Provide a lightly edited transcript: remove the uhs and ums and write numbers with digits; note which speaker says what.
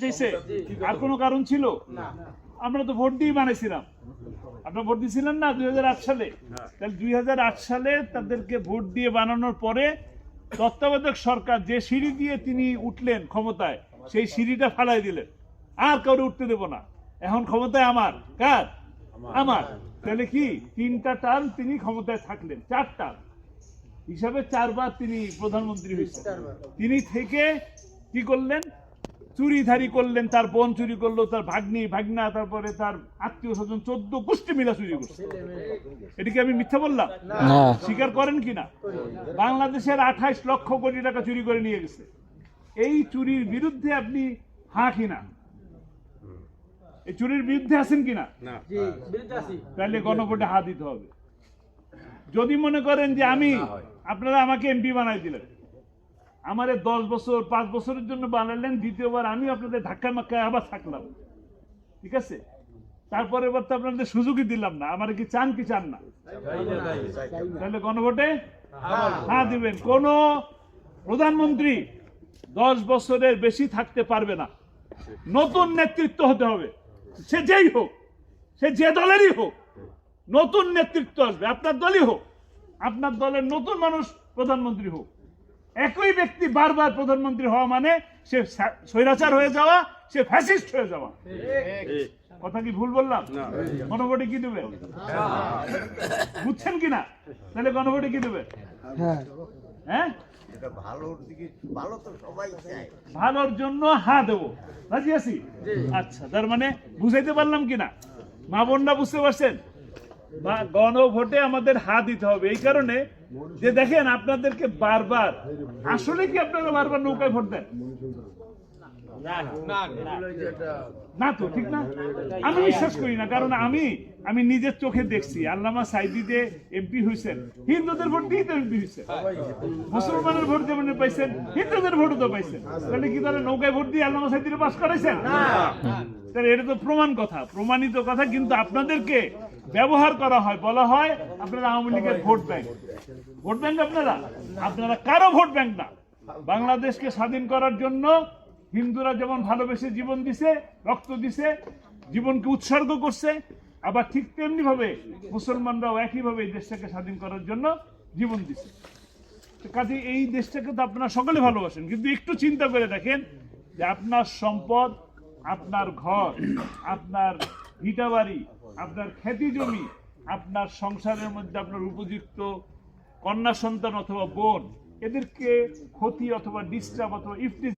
Speaker 1: চাইছে আর কোনো কারণ ছিল? আমরা তো ভোট দিয়ে বানাইছিলাম। আপনারা ভোট দিয়েছিলেন না 2008 সালে? তাহলে 2008 সালে তাদেরকে ভোট দিয়ে বানানোর পরে তত্ত্বাবধায়ক সরকার যে সিঁড়ি দিয়ে তিনি উঠলেন ক্ষমতায়, সেই সিঁড়িটা ফালাই দিলেন, আর কাউরে উঠতে দেব না। এখন ক্ষমতায় আমার, কার? আমার। তাহলে কি 3টা টার্ম তিনি ক্ষমতায় থাকলেন, 4 টার্ম হিসাবে 4 বার তিনি প্রধানমন্ত্রী হয়েছেন। তিনি থেকে কি করলেন? চুরিধারি করলেন, তার বোন চুরি করলো, তার ভাগ্নি ভাগনা, তারপরে তার আত্মীয় স্বজন 14 গোষ্ঠী মিলা চুরি করছে। এটিকে আমি মিথ্যা বললাম? স্বীকার করেন কিনা? বাংলাদেশের 28 লক্ষ কোটি টাকা চুরি করে নিয়ে গেছে। এই চুরির বিরুদ্ধে আপনি হ্যাঁ কিনা? এই চুরির বিরুদ্ধে আছেন কিনা? তাহলে গণভোটে হা দিতে হবে। যদি মনে করেন যে আপনারা আমাকে এমপি বানাই দিলেন, আমারে 10 বছর 5 বছরের জন্য বানালেন, দ্বিতীয়বার আমি আপনাদের ধাক্কা মাক্কায় আবার থাকলাম, ঠিক আছে? তারপরে এবার তো আপনাদের সুযোগই দিলাম না, আমার কি চান কি চান না? তাহলে গণভোটে হ্যাঁ দিবেন। কোন প্রধানমন্ত্রী 10 বছরের বেশি থাকতে পারবে না। নতুন নেতৃত্ব হতে হবে, সে যেই হোক, সে যে দলেরই হোক, নতুন নেতৃত্ব আসবে। আপনার দলই হোক, আপনার দলের নতুন মানুষ প্রধানমন্ত্রী হোক। একই ব্যক্তি বারবার প্রধানমন্ত্রী হওয়া মানে সে স্বৈরাচার হয়ে যাওয়া, সে ফ্যাসিস্ট হয়ে যাওয়া। কথা কি ভুল বললাম? গণভোটে কি দেবেন? বুঝছেন কিনা? তাহলে গণভোটে কি দেবেন? হ্যাঁ, ভালোর জন্য হ্যাঁ দেবো, রাজি আছি। আচ্ছা, তার মানে বুঝাইতে পারলাম কিনা? মা বোনরা বুঝতে পারছেন? বা গণভোটে আমাদের হাত দিতে হবে এই কারণে যে দেখেন আপনাদেরকে বারবার, আসলে কি আপনারা বারবার নৌকায় ভোট দেন? না তো, ঠিক না? আমি বিশ্বাস করি না, কারণ আমি নিজের চোখে দেখছি। আল্লামা সাইদি যে এমপি হয়েছেন, হিন্দুদের ভোট দিয়ে তো এমপি হয়েছেন, মুসলমানের ভোট যেমন পাইছেন, হিন্দুদের ভোটও তো পাইছেন। তাহলে কি তারা নৌকায় ভোট দিয়ে আল্লামা সাইদিরে পাস করাইছেন? তাহলে এটা তো প্রমাণ কথা, প্রমাণিত কথা। কিন্তু আপনাদেরকে ব্যবহার করা হয়, বলা হয় আপনারা আওয়ামী লীগের ভোট ব্যাংক। ভোট ব্যাংক আপনারা কারো ভোট ব্যাংক না। বাংলাদেশকে স্বাধীন করার জন্য হিন্দুরা যেমন ভালোবেসে জীবন দিছে, রক্ত দিছে, জীবনকে উৎসর্গ করছে, আবার ঠিক তেমনি ভাবে মুসলমানরাও একইভাবে এই দেশটাকে স্বাধীন করার জন্য জীবন দিছে। কাজে এই দেশটাকে তো আপনারা সকলে ভালোবাসেন, কিন্তু একটু চিন্তা করে দেখেন যে আপনার সম্পদ, আপনার ঘর, আপনার ভিটাবাড়ি, আপনার খ্যাতি জমি, আপনার সংসারের মধ্যে আপনার উপযুক্ত কন্যা সন্তান অথবা বোন, এদেরকে ক্ষতি অথবা ডিস্টার্ব অথবা ইফতি